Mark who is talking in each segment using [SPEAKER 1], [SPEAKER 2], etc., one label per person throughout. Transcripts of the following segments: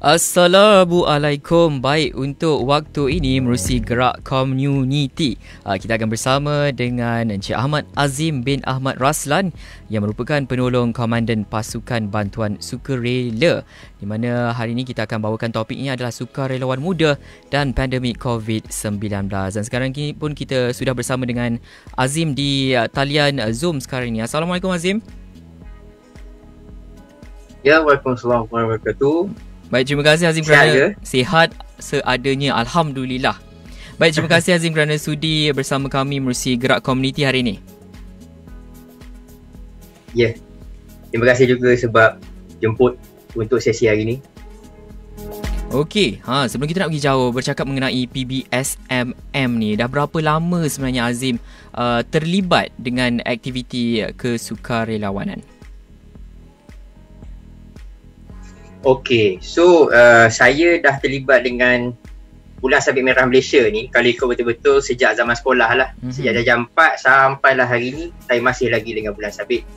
[SPEAKER 1] Assalamualaikum. Baik, untuk waktu ini menerusi gerak komuniti, kita akan bersama dengan Encik Ahmad Azim bin Ahmad Raslan yang merupakan penolong Komandan Pasukan Bantuan Sukarela, di mana hari ini kita akan bawakan topiknya adalah sukarelawan muda dan pandemik COVID-19. Dan sekarang ini pun kita sudah bersama dengan Azim di talian Zoom sekarang ini. Assalamualaikum Azim.
[SPEAKER 2] Ya, waalaikumsalam warahmatullahi wabarakatuh.
[SPEAKER 1] Baik, terima kasih Azim kerana sihat seadanya. Alhamdulillah. Baik, terima kasih Azim kerana sudi bersama kami menerusi gerak komuniti hari ini.
[SPEAKER 2] Ya, terima kasih juga sebab jemput untuk sesi hari ini.
[SPEAKER 1] Okey, sebelum kita nak pergi jauh bercakap mengenai PBSMM ni, dah berapa lama sebenarnya Azim terlibat dengan aktiviti kesukarelawanan?
[SPEAKER 2] Okey, so saya dah terlibat dengan Bulan Sabit Merah Malaysia ni, kalau ikut betul-betul sejak zaman sekolah lah. Sejak darjah 4 sampailah hari ni, saya masih lagi dengan Bulan Sabit.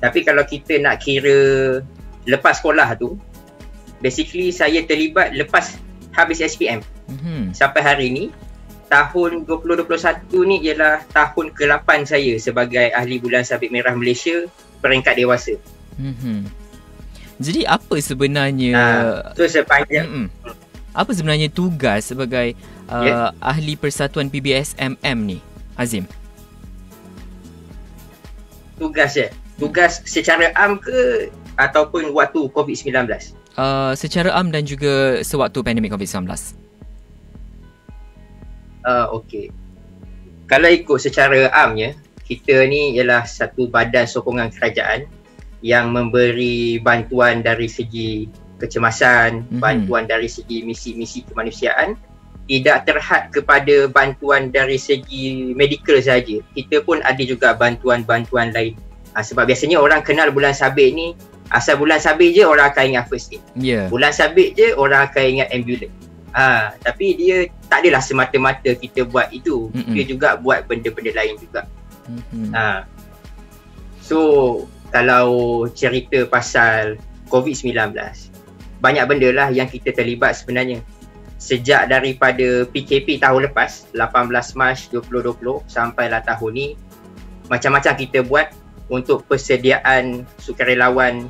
[SPEAKER 2] Tapi kalau kita nak kira lepas sekolah tu, basically saya terlibat lepas habis SPM. Sampai hari ni, tahun 2021 ni ialah tahun ke-8 saya sebagai ahli Bulan Sabit Merah Malaysia peringkat dewasa.
[SPEAKER 1] Jadi apa sebenarnya apa sebenarnya tugas sebagai ahli persatuan PBSMM ni, Azim? Tugas secara am ke ataupun waktu COVID-19? Secara am dan juga sewaktu pandemik COVID-19.
[SPEAKER 2] Okey. Kalau ikut secara amnya, kita ni ialah satu badan sokongan kerajaan yang memberi bantuan dari segi kecemasan, bantuan dari segi misi-misi kemanusiaan, tidak terhad kepada bantuan dari segi medical saja. Kita pun ada juga bantuan-bantuan lain. Sebab biasanya orang kenal Bulan Sabit ni, asal Bulan Sabit je orang akan ingat first aid. Bulan Sabit je orang akan ingat ambulans. Tapi dia tak adalah semata-mata kita buat itu. Dia juga buat benda-benda lain juga. So kalau cerita pasal COVID-19, banyak benda lah yang kita terlibat sebenarnya. Sejak daripada PKP tahun lepas, 18 Mac 2020 sampailah tahun ni, macam-macam kita buat untuk persediaan sukarelawan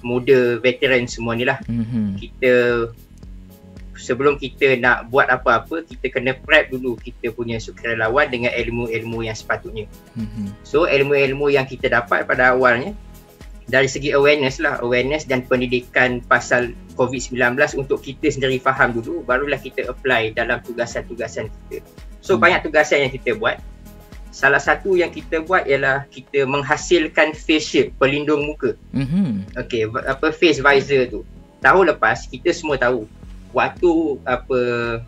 [SPEAKER 2] muda, veteran semua ni lah. Sebelum kita nak buat apa-apa, kita kena prep dulu kita punya sukarelawan dengan ilmu-ilmu yang sepatutnya. So ilmu-ilmu yang kita dapat pada awalnya dari segi awareness dan pendidikan pasal COVID-19 untuk kita sendiri faham dulu, barulah kita apply dalam tugasan-tugasan kita. So banyak tugasan yang kita buat. Salah satu yang kita buat ialah kita menghasilkan face shield, pelindung muka. Okey, apa face visor tu. Tahun lepas kita semua tahu waktu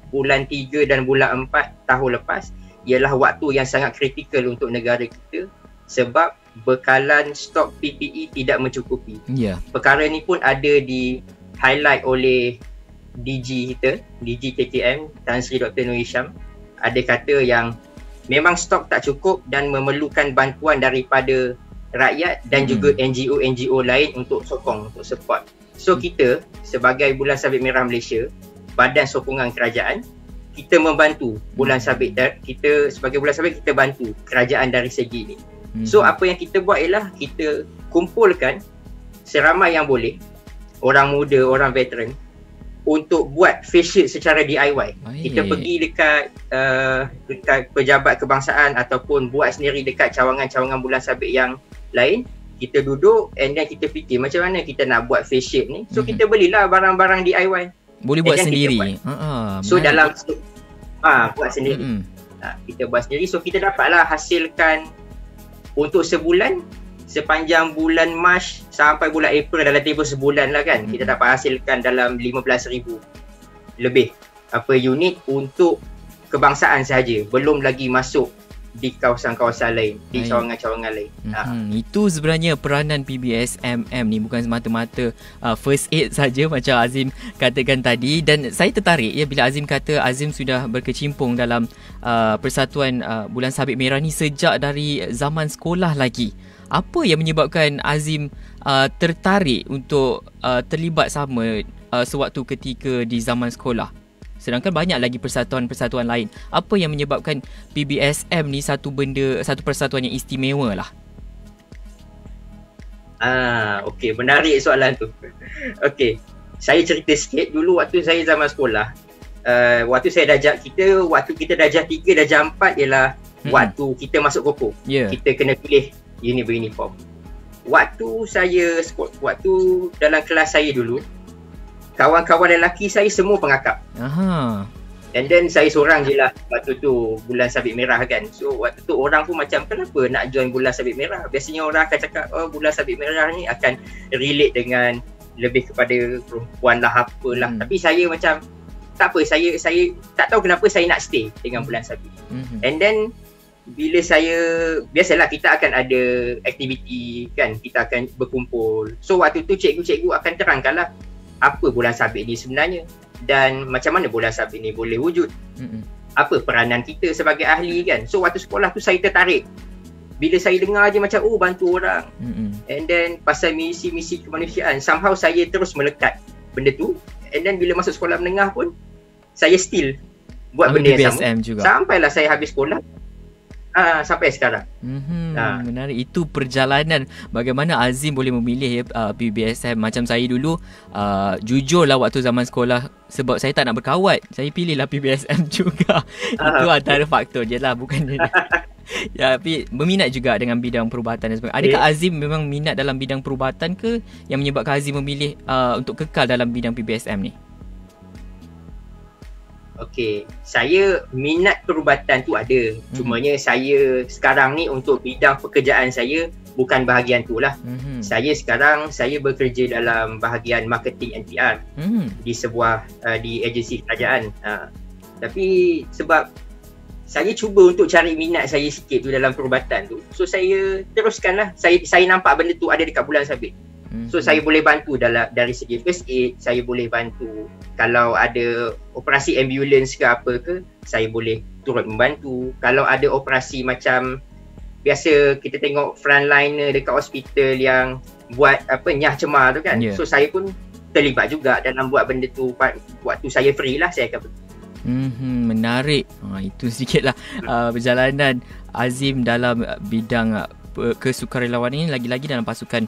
[SPEAKER 2] bulan 3 dan bulan 4 tahun lepas ialah waktu yang sangat kritikal untuk negara kita sebab bekalan stok PPE tidak mencukupi. Perkara ni pun ada di highlight oleh DG kita, DG KKM, Tan Sri Dr. Nur Hisham. Ada kata yang memang stok tak cukup dan memerlukan bantuan daripada rakyat dan juga NGO-NGO lain untuk sokong, untuk support. So kita sebagai Bulan Sabit Merah Malaysia, badan sokongan kerajaan, kita membantu Bulan Sabit. Kita sebagai Bulan Sabit, kita bantu kerajaan dari segi ni. So apa yang kita buat ialah kita kumpulkan seramai yang boleh orang muda, orang veteran untuk buat face shield secara DIY. Kita pergi dekat pejabat kebangsaan ataupun buat sendiri dekat cawangan-cawangan Bulan Sabit yang lain. Kita duduk and then kita fikir macam mana kita nak buat face shield ni. So kita belilah barang-barang DIY.
[SPEAKER 1] Boleh buat sendiri.
[SPEAKER 2] So dalam buat sendiri. Kita buat sendiri. So kita dapatlah hasilkan untuk sebulan, sepanjang bulan Mac sampai bulan April, dalam tempoh sebulan lah kan. Kita dapat hasilkan dalam 15,000 lebih unit untuk kebangsaan sahaja. Belum lagi masuk di kawasan-kawasan lain, di cawangan-cawangan lain.
[SPEAKER 1] Itu sebenarnya peranan PBSMM ni, bukan semata-mata first aid saja macam Azim katakan tadi. Dan saya tertarik bila Azim kata Azim sudah berkecimpung dalam Persatuan Bulan Sabit Merah ni sejak dari zaman sekolah lagi. Apa yang menyebabkan Azim tertarik untuk terlibat sama sewaktu ketika di zaman sekolah? Sedangkan banyak lagi persatuan-persatuan lain. Apa yang menyebabkan PBSM ni satu persatuan yang istimewa lah?
[SPEAKER 2] Okey, menarik soalan tu. Okey, saya cerita sikit. Dulu waktu saya zaman sekolah, waktu kita darjah 3, darjah 4 ialah waktu kita masuk koko. Kita kena pilih uniform. Waktu dalam kelas saya dulu, kawan-kawan lelaki saya semua pengakap. And then saya seorang je lah waktu tu bulan sabit merah kan. So waktu tu orang pun macam, kenapa nak join bulan sabit merah? Biasanya orang akan cakap, bulan sabit merah ni akan relate dengan lebih kepada perempuan lah, apalah. Tapi saya macam, tak apa, saya tak tahu kenapa saya nak stay dengan bulan sabit. And then bila biasalah kita akan ada aktiviti kan, kita akan berkumpul. So waktu tu cikgu-cikgu akan terangkan lah apa bulan sabit ni sebenarnya dan macam mana bulan sabit ni boleh wujud. Apa peranan kita sebagai ahli kan. So waktu sekolah tu saya tertarik. Bila saya dengar je macam bantu orang. And then pasal misi-misi kemanusiaan, somehow saya terus melekat benda tu. And then bila masuk sekolah menengah pun saya still buat benda yang sama juga. Sampailah saya habis sekolah. Sampai sekarang.
[SPEAKER 1] Menarik. Itu perjalanan bagaimana Azim boleh memilih PBSM. Macam saya dulu, jujurlah waktu zaman sekolah, sebab saya tak nak berkawat, saya pilihlah PBSM juga. Itu antara faktor je lah, bukan tapi berminat juga dengan bidang perubatan dan sebagainya. Adakah Azim memang minat dalam bidang perubatan ke yang menyebabkan Azim memilih untuk kekal dalam bidang PBSM ni?
[SPEAKER 2] Okey, saya minat perubatan tu ada. Cumanya saya sekarang ni untuk bidang pekerjaan saya bukan bahagian tu lah. Saya bekerja dalam bahagian marketing and PR di sebuah di agensi kerajaan. Tapi sebab saya cuba untuk cari minat saya sikit tu dalam perubatan tu, so saya teruskan lah. Saya nampak benda tu ada dekat bulan sabit. So saya boleh bantu dari segi first aid, saya boleh bantu kalau ada operasi ambulans ke apa ke, saya boleh turut membantu. Kalau ada operasi macam biasa kita tengok frontliner dekat hospital yang buat nyah cemar tu kan. So saya pun terlibat juga dalam buat benda tu waktu saya free lah, saya akan pergi.
[SPEAKER 1] Menarik. Itu sedikitlah perjalanan Azim dalam bidang kesukarelawan ini, lagi-lagi dalam pasukan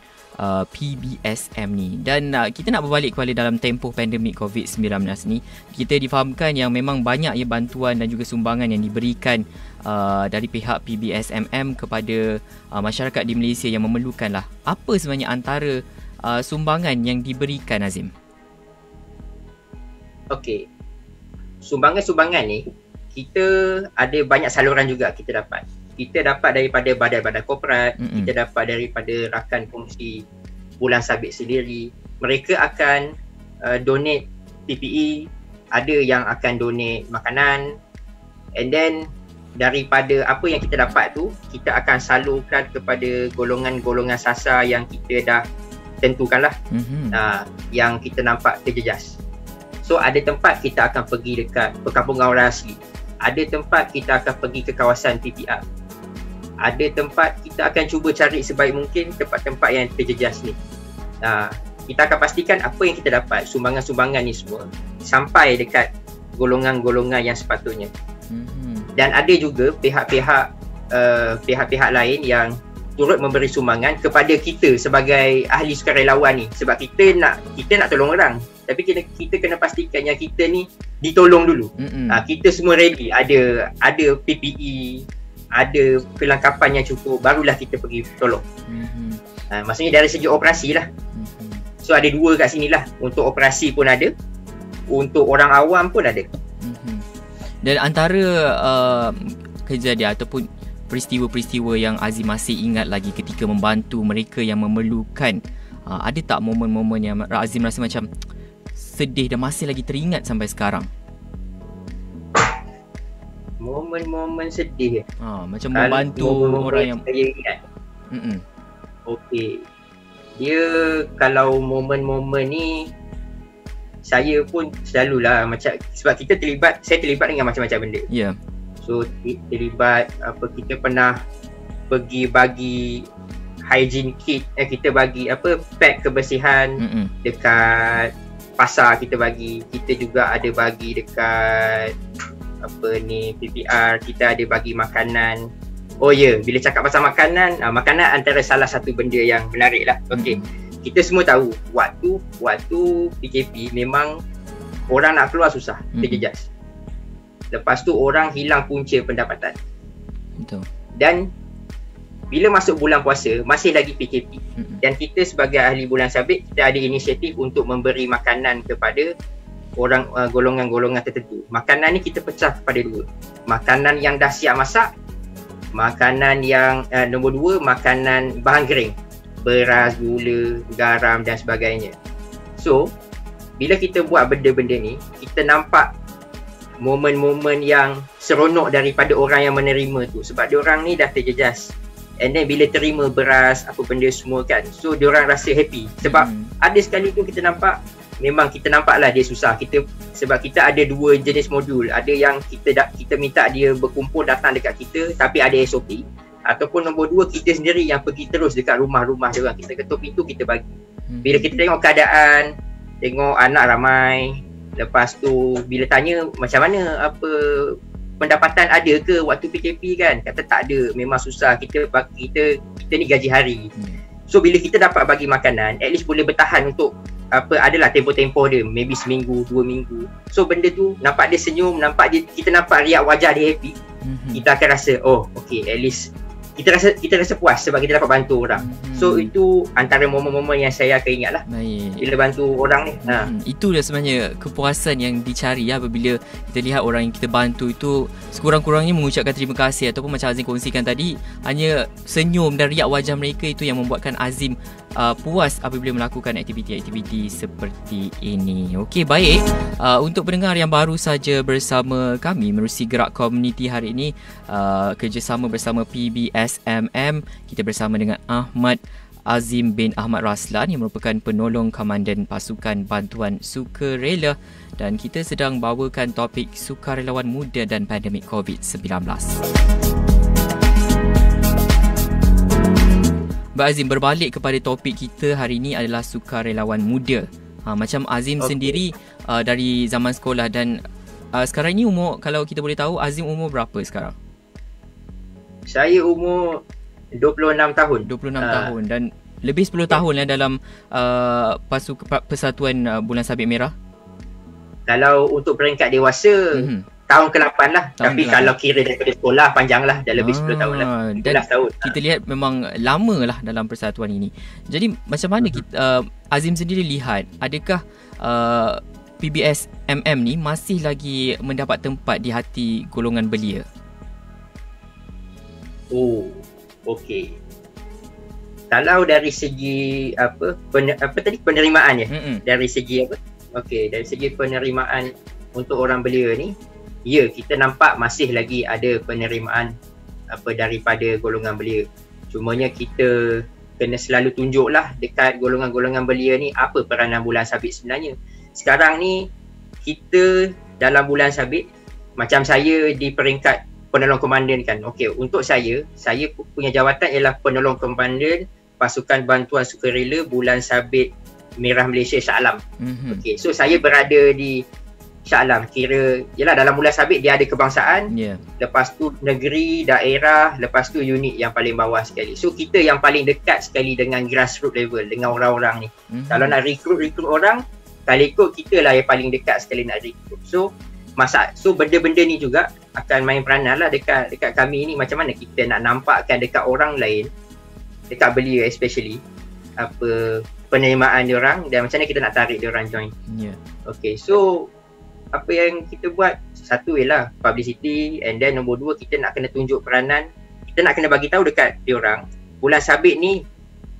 [SPEAKER 1] PBSM ni. Dan kita nak berbalik kepada dalam tempoh pandemik COVID-19 ni, kita difahamkan yang memang banyak bantuan dan juga sumbangan yang diberikan dari pihak PBSMM kepada masyarakat di Malaysia yang memerlukan lah. Apa sebenarnya antara sumbangan yang diberikan, Azim? Okey,
[SPEAKER 2] sumbangan-sumbangan ni kita ada banyak saluran juga kita dapat. Kita dapat daripada badan-badan korporat, kita dapat daripada rakan kongsi bulan sabit sendiri. Mereka akan donate PPE, ada yang akan donate makanan, and then daripada apa yang kita dapat tu, kita akan salurkan kepada golongan-golongan sasar yang kita dah tentukan lah, yang kita nampak terjejas. So ada tempat kita akan pergi dekat perkampungan orang asli, ada tempat kita akan pergi ke kawasan PPR, ada tempat kita akan cuba cari sebaik mungkin tempat-tempat yang terjejas ni. Kita akan pastikan apa yang kita dapat, sumbangan-sumbangan ni semua sampai dekat golongan-golongan yang sepatutnya. Dan ada juga pihak-pihak lain yang turut memberi sumbangan kepada kita sebagai ahli sukarelawan ni, sebab kita nak tolong orang, tapi kita kena pastikan yang kita ni ditolong dulu. Kita semua ready, ada PPE, ada kelengkapan yang cukup, barulah kita pergi tolong. Maksudnya dari segi operasi lah. So ada dua kat sini lah, untuk operasi pun ada, untuk orang awam pun ada.
[SPEAKER 1] Dan antara kejadian ataupun peristiwa-peristiwa yang Azim masih ingat lagi ketika membantu mereka yang memerlukan, ada tak momen-momen yang Azim rasa macam sedih dan masih lagi teringat sampai sekarang?
[SPEAKER 2] Momen-momen sedih.
[SPEAKER 1] Macam membantu orang yang
[SPEAKER 2] saya ingat. Okey. Dia kalau momen-momen ni, saya pun selalulah macam, sebab saya terlibat dengan macam-macam benda. So terlibat kita pernah pergi bagi hygiene kit, kita bagi pack kebersihan dekat pasar kita bagi, kita juga ada bagi dekat PPR, kita ada bagi makanan. Oh ya, bila cakap pasal makanan, makanan antara salah satu benda yang menarik lah. Okey, kita semua tahu waktu PKP memang orang nak keluar susah, terjejas. Lepas tu orang hilang punca pendapatan.
[SPEAKER 1] Betul.
[SPEAKER 2] Dan bila masuk bulan puasa, masih lagi PKP. Dan kita sebagai ahli bulan sabit, kita ada inisiatif untuk memberi makanan kepada orang golongan-golongan tertentu. Makanan ni kita pecah kepada dua. Makanan yang dah siap masak, makanan yang nombor dua, makanan bahan kering. Beras, gula, garam dan sebagainya. So, bila kita buat benda-benda ni, kita nampak momen-momen yang seronok daripada orang yang menerima tu. Sebab diorang ni dah terjejas. And then bila terima beras, apa benda semua kan, so diorang rasa happy. Sebab ada sekali tu kita nampak, memang kita nampak lah dia susah. Sebab kita ada dua jenis modul. Ada yang kita minta dia berkumpul datang dekat kita, tapi ada SOP. Ataupun nombor dua, kita sendiri yang pergi terus dekat rumah-rumah diorang. Kita ketuk pintu, kita bagi. Bila kita tengok keadaan, tengok anak ramai, lepas tu bila tanya macam mana, apa pendapatan ada ke waktu PKP kan, kata tak ada, memang susah, kita ni gaji hari. So bila kita dapat bagi makanan, at least boleh bertahan untuk adalah tempoh-tempoh dia, maybe seminggu, 2 minggu. So benda tu nampak dia senyum, kita nampak riak wajah dia happy. Kita akan rasa, oh okay, at least kita rasa puas sebab kita dapat bantu orang. So itu antara momen-momen yang saya akan ingat lah. Bila bantu orang ni.
[SPEAKER 1] Itu dah sebenarnya kepuasan yang dicari ya, apabila kita lihat orang yang kita bantu itu sekurang-kurangnya mengucapkan terima kasih, ataupun macam Azim kongsikan tadi, hanya senyum dan riak wajah mereka itu yang membuatkan Azim puas apabila melakukan aktiviti-aktiviti seperti ini. Okey, baik. Untuk pendengar yang baru saja bersama kami menerusi Gerak Komuniti hari ini, kerjasama bersama PBSMM, kita bersama dengan Ahmad Azim bin Ahmad Raslan yang merupakan penolong Komandan Pasukan Bantuan Sukarela, dan kita sedang bawakan topik sukarelawan muda dan pandemik COVID-19. Mbak Azim, berbalik kepada topik kita hari ini adalah sukarelawan muda. Macam Azim sendiri dari zaman sekolah, dan sekarang ni umur, kalau kita boleh tahu, Azim umur berapa sekarang?
[SPEAKER 2] Saya umur 26 tahun.
[SPEAKER 1] 26 tahun dan lebih 10 tahun lah dalam Persatuan Bulan Sabit Merah. Kalau
[SPEAKER 2] untuk peringkat dewasa, tahun ke-8 lah. Tapi kalau kira daripada sekolah, panjang lah. Dah lebih 10 tahun lah.
[SPEAKER 1] 11 tahun. Kita lihat memang lama lah dalam persatuan ini. Jadi macam mana Azim sendiri lihat, adakah PBSMM ni masih lagi mendapat tempat di hati golongan belia?
[SPEAKER 2] Oh, okey. Kalau dari segi penerimaan ya, dari segi okey, dari segi penerimaan untuk orang belia ni, ya, kita nampak masih lagi ada penerimaan daripada golongan belia. Cumanya kita kena selalu tunjuklah dekat golongan-golongan belia ni apa peranan bulan sabit sebenarnya. Sekarang ni kita dalam bulan sabit, macam saya di peringkat penolong komandan kan. Okey, untuk saya punya jawatan ialah penolong komandan Pasukan Bantuan Sukarela Bulan Sabit Merah Malaysia Shah Alam. Okey, so saya berada di Shah Alam. Kira yalah, dalam bulan sabit dia ada kebangsaan, lepas tu negeri, daerah, lepas tu unit yang paling bawah sekali. So kita yang paling dekat sekali dengan grassroots level, dengan orang-orang ni. Kalau nak rekrut orang, kalau ikut kita lah yang paling dekat sekali nak rekrut. So benda-benda ni juga akan main peranan lah dekat kami ni. Macam mana kita nak nampakkan dekat orang lain, dekat belia especially, penerimaan diorang, dan macam mana kita nak tarik diorang join. Okay, so apa yang kita buat, satu ialah publicity, and then nombor dua, kita nak kena tunjuk peranan. Kita nak kena bagi tahu dekat diorang, bulan sabit ni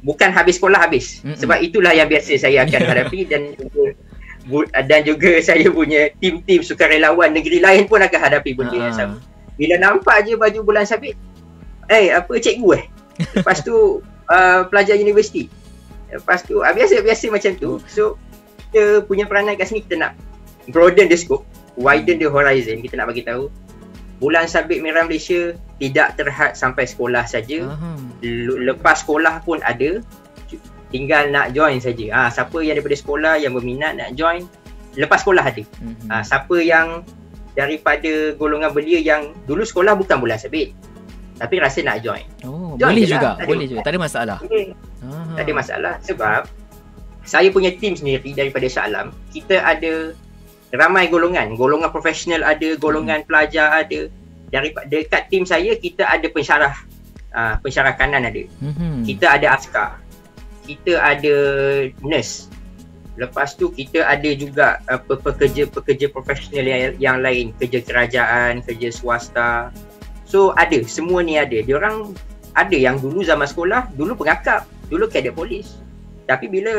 [SPEAKER 2] bukan habis sekolah habis. Sebab itulah yang biasa saya akan hadapi, dan juga saya punya tim-tim sukarelawan negeri lain pun akan hadapi benda yang sama. Bila nampak je baju bulan sabit, cikgu lepas tu pelajar universiti, lepas tu biasa macam tu. So kita punya peranan kat sini, kita nak broaden the scope, widen the horizon. Kita nak bagi tahu Bulan Sabit Merah Malaysia tidak terhad sampai sekolah saja. Lepas sekolah pun ada. tinggal nak join saja. Siapa yang daripada sekolah yang berminat nak join, lepas sekolah ada. Siapa yang daripada golongan belia yang dulu sekolah bukan bulan sabit tapi rasa nak join.
[SPEAKER 1] Boleh juga, boleh juga. Tak ada masalah.
[SPEAKER 2] Tak ada masalah sebab saya punya tim sendiri daripada Shah Alam, kita ada ramai golongan profesional ada, golongan pelajar ada. Daripada dekat tim saya kita ada pensyarah kanan ada. Kita ada askar. Kita ada nurse. Lepas tu kita ada juga pekerja profesional yang lain, kerja kerajaan, kerja swasta. So ada, semua ni ada. Diorang ada yang dulu zaman sekolah, dulu pengakap, dulu kadet polis. Tapi bila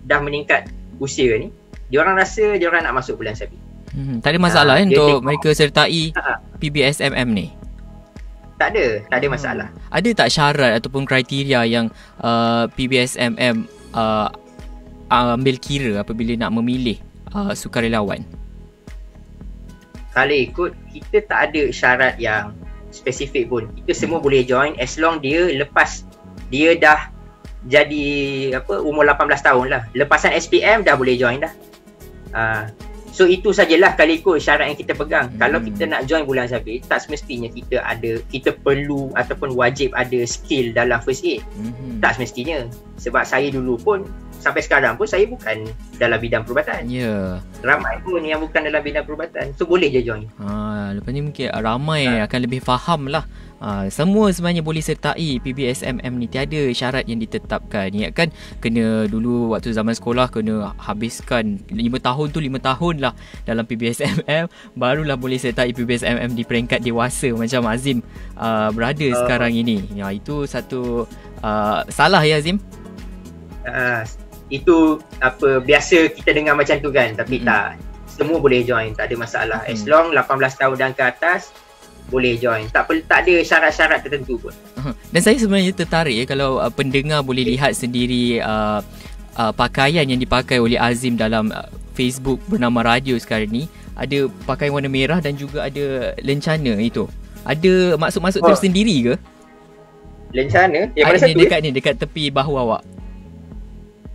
[SPEAKER 2] dah meningkat usia ni, diorang rasa diorang nak masuk bulan sabit.
[SPEAKER 1] Tak ada masalah untuk mereka sertai PBSMM ni?
[SPEAKER 2] Tak ada masalah.
[SPEAKER 1] Ada tak syarat ataupun kriteria yang PBSMM ambil kira apabila nak memilih sukarelawan?
[SPEAKER 2] Kalau ikut, kita tak ada syarat yang spesifik pun. Kita semua boleh join as long dia dah jadi umur 18 tahun lah. Lepasan SPM dah boleh join dah. So itu sajalah kalau ikut syarat yang kita pegang. Kalau kita nak join bulan sabit, tak semestinya kita perlu ataupun wajib ada skill dalam first aid. Tak semestinya. Sebab saya dulu pun sampai sekarang pun saya bukan dalam bidang perubatan. Ramai pun yang bukan dalam bidang perubatan. So boleh je join.
[SPEAKER 1] Lepas ni mungkin ramai akan lebih faham lah. Semua sebenarnya boleh sertai PBSMM ni. Tiada syarat yang ditetapkan. Ingatkan kena dulu waktu zaman sekolah kena habiskan 5 tahun tu 5 tahun lah dalam PBSMM, barulah boleh sertai PBSMM di peringkat dewasa macam Azim berada sekarang ini. Itu satu salah ya Azim?
[SPEAKER 2] Itu biasa kita dengar macam tu kan, tapi tak, semua boleh join, tak ada masalah. As long 18 tahun dan ke atas boleh join. Tak ada syarat-syarat tertentu pun.
[SPEAKER 1] Dan saya sebenarnya tertarik kalau pendengar boleh lihat sendiri pakaian yang dipakai oleh Azim dalam Facebook bernama Radio sekarang ni. Ada pakaian warna merah dan juga ada lencana itu. Ada maksud-maksud tersendiri ke?
[SPEAKER 2] Lencana? Yang mana satu?
[SPEAKER 1] Dekat tepi bahu awak.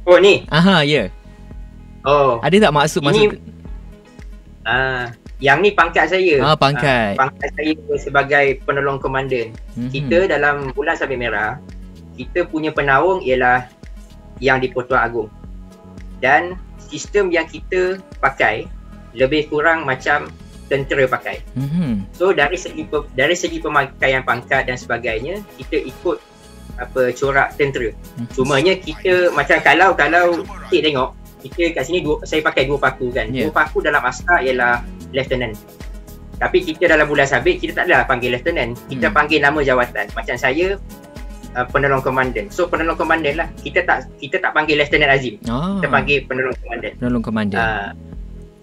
[SPEAKER 2] Oh ni?
[SPEAKER 1] Ya. Ada tak maksud-maksud?
[SPEAKER 2] Yang ni pangkat saya.
[SPEAKER 1] Pangkat.
[SPEAKER 2] Pangkat saya sebagai penolong komandan. Kita dalam bulan sabit merah, kita punya penaung ialah yang di Pertuan Agong. Dan sistem yang kita pakai lebih kurang macam tentera pakai. So dari segi pemakaian pangkat dan sebagainya, kita ikut corak tentera. Cumanya kita macam kalau kita tengok, kita kat sini saya pakai 2 paku kan. 2 paku dalam askar ialah lieutenant. Tapi kita dalam bulan sabit kita tak adalah panggil lieutenant. Kita panggil nama jawatan. Macam saya penolong komandan. So penolong komandan lah. Kita tak panggil Lieutenant Azim. Kita panggil penolong komandan.
[SPEAKER 1] Penolong komandan.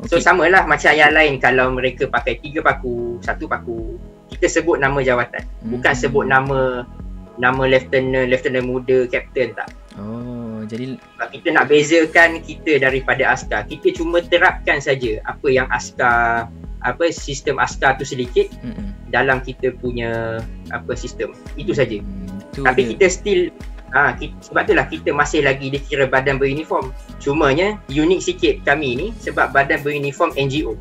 [SPEAKER 2] So samalah macam yang lain, kalau mereka pakai 3 paku, 1 paku, kita sebut nama jawatan. Bukan sebut nama lieutenant muda, captain, tak.
[SPEAKER 1] Jadi
[SPEAKER 2] kita nak bezakan kita daripada askar. Kita cuma terapkan saja apa yang askar, sistem askar tu sedikit dalam kita punya sistem. Itu saja. Tapi kita still sebab itulah kita masih lagi dikira badan beruniform. Cumanya unik sikit kami ni sebab badan beruniform NGO.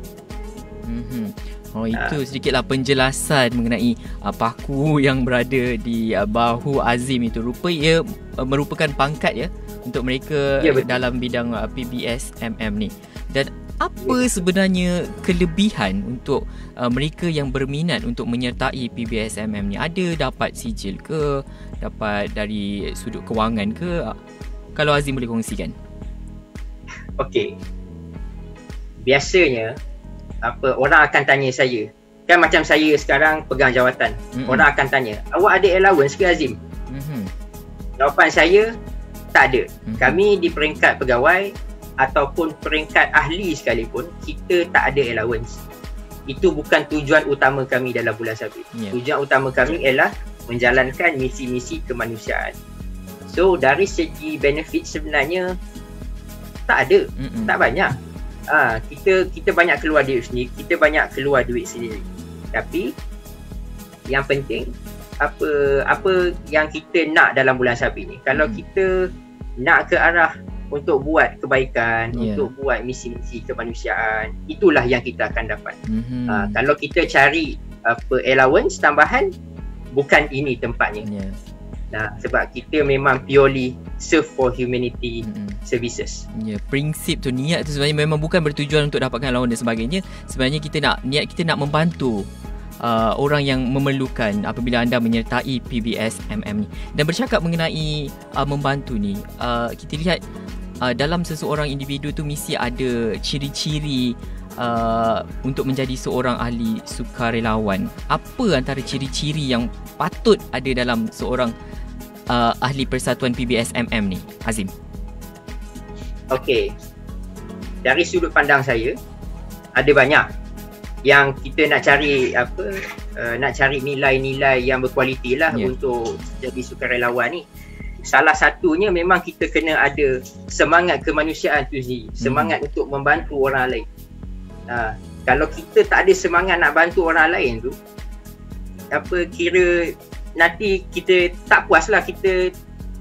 [SPEAKER 1] Itu sedikitlah penjelasan mengenai paku yang berada di bahu Azim itu. Rupanya merupakan pangkat ya untuk mereka dalam bidang PBSMM ni. Dan apa sebenarnya kelebihan untuk mereka yang berminat untuk menyertai PBSMM ni? Ada dapat sijil ke? Dapat dari sudut kewangan ke? Kalau Azim boleh kongsikan. Okey.
[SPEAKER 2] Biasanya orang akan tanya saya, kan macam saya sekarang pegang jawatan. Orang akan tanya, awak ada allowance ke Azim? Jawapan saya, tak ada. Kami di peringkat pegawai ataupun peringkat ahli sekalipun, kita tak ada allowance. Itu bukan tujuan utama kami dalam bulan sabit. Tujuan utama kami ialah menjalankan misi-misi kemanusiaan. So dari segi benefit sebenarnya tak ada, tak banyak. Kita banyak keluar duit sendiri, Tapi yang penting apa yang kita nak dalam bulan sabit ni. Kalau kita nak ke arah untuk buat kebaikan, untuk buat misi-misi kemanusiaan, itulah yang kita akan dapat. Kalau kita cari allowance tambahan, bukan ini tempatnya. Sebab kita memang purely serve for humanity services.
[SPEAKER 1] Prinsip tu, niat tu sebenarnya memang bukan bertujuan untuk dapatkan allowance dan sebagainya. Sebenarnya niat kita nak membantu orang yang memerlukan apabila anda menyertai PBSMM ni. Dan bercakap mengenai membantu ni, kita lihat dalam seseorang individu tu mesti ada ciri-ciri untuk menjadi seorang ahli sukarelawan. Apa antara ciri-ciri yang patut ada dalam seorang ahli persatuan PBSMM ni, Azim?
[SPEAKER 2] Okey, dari sudut pandang saya, ada banyak yang kita nak cari nak cari nilai-nilai yang berkualiti lah untuk jadi sukarelawan ni. Salah satunya memang kita kena ada semangat kemanusiaan tu sendiri, semangat untuk membantu orang lain. Kalau kita tak ada semangat nak bantu orang lain tu, kira nanti kita tak puas lah, kita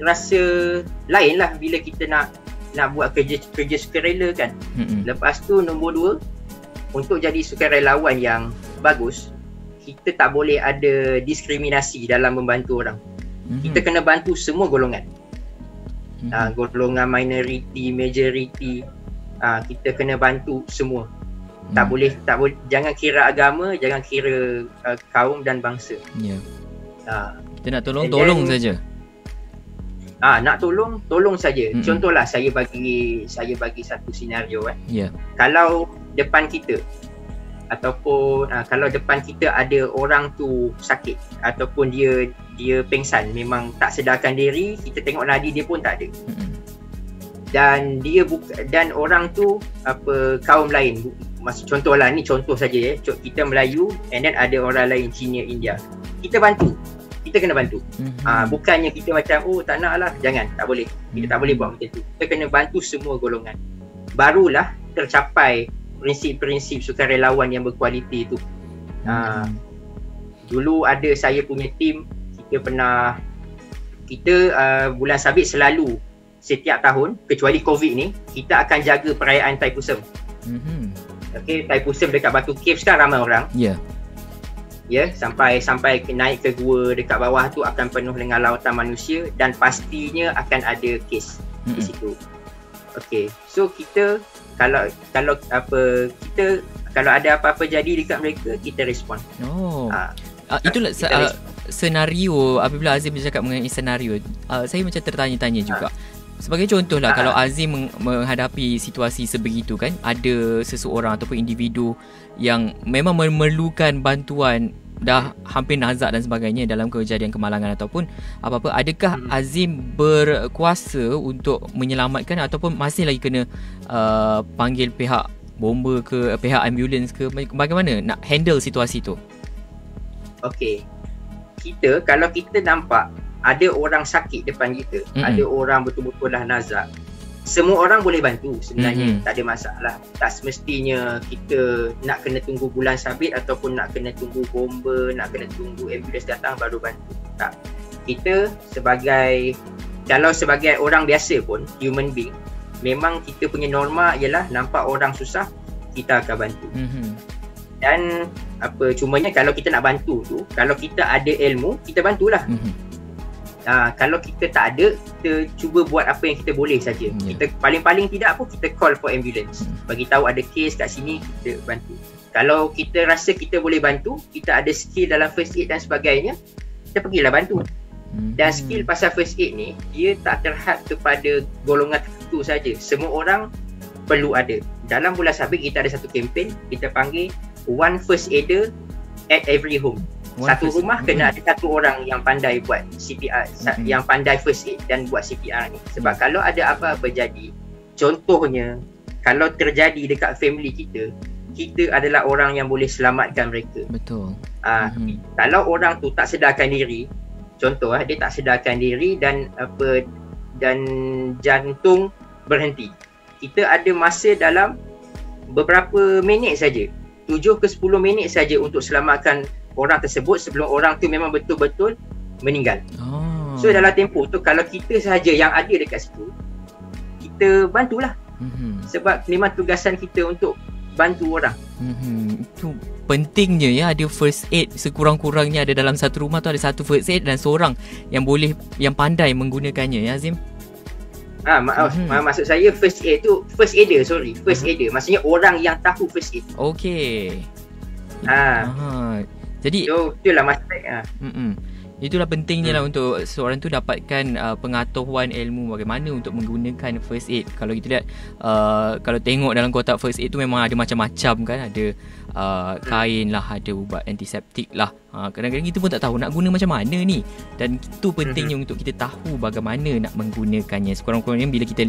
[SPEAKER 2] rasa lain lah bila kita nak buat kerja sukarela kan. Lepas tu nombor 2, untuk jadi sukarelawan yang bagus, kita tak boleh ada diskriminasi dalam membantu orang. Kita kena bantu semua golongan. Golongan minoriti, majoriti, kita kena bantu semua. Tak boleh, jangan kira agama, jangan kira kaum dan bangsa.
[SPEAKER 1] Kita nak tolong saja.
[SPEAKER 2] Nak tolong saja. Contohlah saya bagi satu senario Kalau depan kita ataupun kalau depan kita ada orang tu sakit ataupun dia pengsan, memang tak sedarkan diri, kita tengok nadi dia pun tak ada. Dan dan orang tu kaum lain, contohlah ni contoh saja kita Melayu and then ada orang lain Cina, India. Kita bantu. Kita kena bantu. Bukannya kita macam tak nak lah, jangan, tak boleh. Kita tak boleh buat macam tu. Kita kena bantu semua golongan. Barulah tercapai prinsip-prinsip sukarelawan yang berkualiti tu. Dulu ada saya punya tim, kita bulan sabit selalu setiap tahun kecuali COVID ni, kita akan jaga perayaan Thaipusam. Okay, Thaipusam dekat Batu Cave kan ramai orang. Sampai naik ke gua dekat bawah tu akan penuh dengan lautan manusia dan pastinya akan ada kes di situ. Okay, so kita kalau ada apa-apa jadi dekat mereka, kita respon.
[SPEAKER 1] Itulah senario. Apabila Azim bercakap mengenai senario, saya macam tertanya-tanya juga. Sebagai contohlah, kalau Azim menghadapi situasi sebegitu kan, ada seseorang ataupun individu yang memang memerlukan bantuan, dah hampir nazak dan sebagainya dalam kejadian kemalangan ataupun apa-apa, adakah Azim berkuasa untuk menyelamatkan ataupun masih lagi kena panggil pihak bomba ke, pihak ambulans ke, bagaimana nak handle situasi tu? Okey,
[SPEAKER 2] kalau kita nampak ada orang sakit depan kita, ada orang betul-betul dah nazak, semua orang boleh bantu sebenarnya. Tak ada masalah. Tak semestinya kita nak kena tunggu bulan sabit ataupun nak kena tunggu bomba, nak kena tunggu ambulans datang baru bantu. Tak. Kita kalau sebagai orang biasa pun, human being, memang kita punya norma ialah nampak orang susah, kita akan bantu. Dan cumanya kalau kita nak bantu tu, kalau kita ada ilmu, kita bantulah. Kalau kita tak ada, kita cuba buat apa yang kita boleh saja. Kita paling-paling tidak pun kita call for ambulance. Bagi tahu ada kes kat sini, kita bantu. Kalau kita rasa kita boleh bantu, kita ada skill dalam first aid dan sebagainya, kita pergilah bantu. Dan skill pasal first aid ni, dia tak terhad kepada golongan tertentu saja. Semua orang perlu ada. Dalam bulan sabit kita ada satu kempen, kita panggil one first aider at every home. Satu rumah kena ada satu orang yang pandai buat CPR, yang pandai first aid dan buat CPR ni. Sebab kalau ada apa-apa jadi, contohnya kalau terjadi dekat family kita, kita adalah orang yang boleh selamatkan mereka.
[SPEAKER 1] Betul.
[SPEAKER 2] Kalau orang tu tak sedarkan diri, contoh dia tak sedarkan diri dan jantung berhenti, kita ada masa dalam beberapa minit saja, 7 ke 10 minit saja untuk selamatkan orang tersebut sebelum orang tu memang betul-betul meninggal. So dalam tempoh tu kalau kita sahaja yang ada dekat situ, kita bantulah. Sebab memang tugasan kita untuk bantu orang.
[SPEAKER 1] Itu pentingnya ya, ada first aid. Sekurang-kurangnya ada dalam satu rumah tu ada satu first aid dan seorang yang pandai menggunakannya ya Azim.
[SPEAKER 2] Maksud saya first aid tu first aider. Maksudnya orang yang tahu first aid.
[SPEAKER 1] Okey. Jadi
[SPEAKER 2] itulah maksudnya.
[SPEAKER 1] Itulah pentingnya lah untuk seorang tu dapatkan pengetahuan ilmu bagaimana untuk menggunakan first aid. Kalau kita lihat kalau tengok dalam kotak first aid tu memang ada macam-macam kan. Ada kain lah, ada ubat antiseptik lah. Kadang-kadang kita pun tak tahu nak guna macam mana ni. Dan itu pentingnya untuk kita tahu bagaimana nak menggunakannya. Sekurang-kurangnya bila kita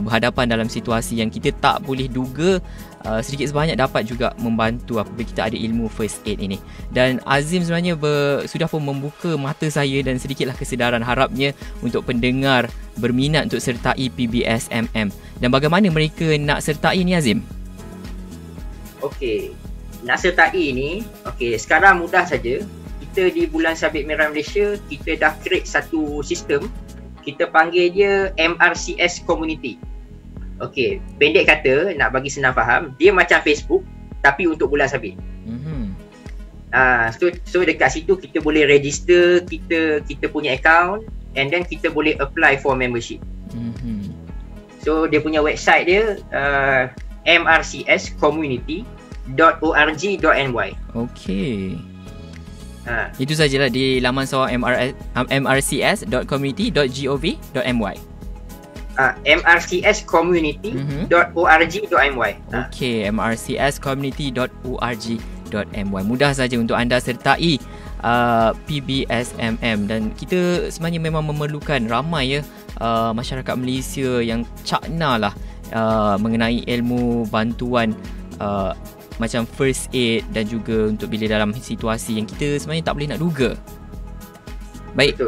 [SPEAKER 1] berhadapan dalam situasi yang kita tak boleh duga, sedikit sebanyak dapat juga membantu apabila kita ada ilmu first aid ini. Dan Azim sebenarnya sudah pun membuka mata saya dan sedikitlah kesedaran, harapnya untuk pendengar berminat untuk sertai PBSMM. Dan bagaimana mereka nak sertai ni Azim?
[SPEAKER 2] Okey, nak sertai ni, sekarang mudah saja. Kita di Bulan Sabit Merah Malaysia, kita dah create satu sistem. Kita panggil dia MRCS Community. Okey, pendek kata, nak bagi senang faham, dia macam Facebook tapi untuk Bulan Sabit. So dekat situ kita boleh register kita punya account, and then kita boleh apply for membership. So dia punya website dia mrcscommunity.org.my.
[SPEAKER 1] Okey. Itu sajalah di laman sewa mrcs.community.gov.my. mrcscommunity.org.my. Okey, mrcscommunity.org.my. Mudah saja untuk anda sertai PBSMM. Dan kita sebenarnya memang memerlukan ramai masyarakat Malaysia yang cakna lah mengenai ilmu bantuan macam first aid, dan juga untuk bila dalam situasi yang kita sebenarnya tak boleh nak duga. Baik.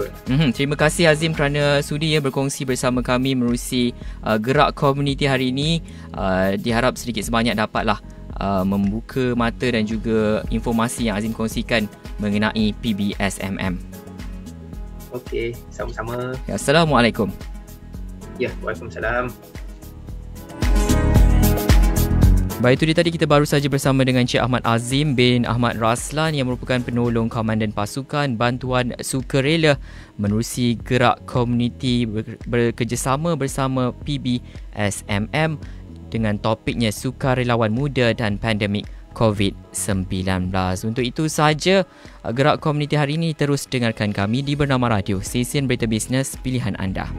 [SPEAKER 1] Terima kasih Azim kerana sudi berkongsi bersama kami menerusi gerak komuniti hari ini. Diharap sedikit sebanyak dapatlah membuka mata dan juga informasi yang Azim kongsikan mengenai PBSMM.
[SPEAKER 2] Okey, sama-sama.
[SPEAKER 1] Ya, Assalamualaikum.
[SPEAKER 2] Ya, Waalaikumsalam.
[SPEAKER 1] Baik, itu dia tadi kita baru saja bersama dengan Encik Ahmad Azim bin Ahmad Raslan yang merupakan penolong Komandan Pasukan Bantuan Sukarela menerusi gerak komuniti bekerjasama bersama PBSMM dengan topiknya sukarelawan muda dan pandemik COVID-19. Untuk itu sahaja gerak komuniti hari ini. Terus dengarkan kami di Bernama Radio, stesen berita bisnes pilihan anda.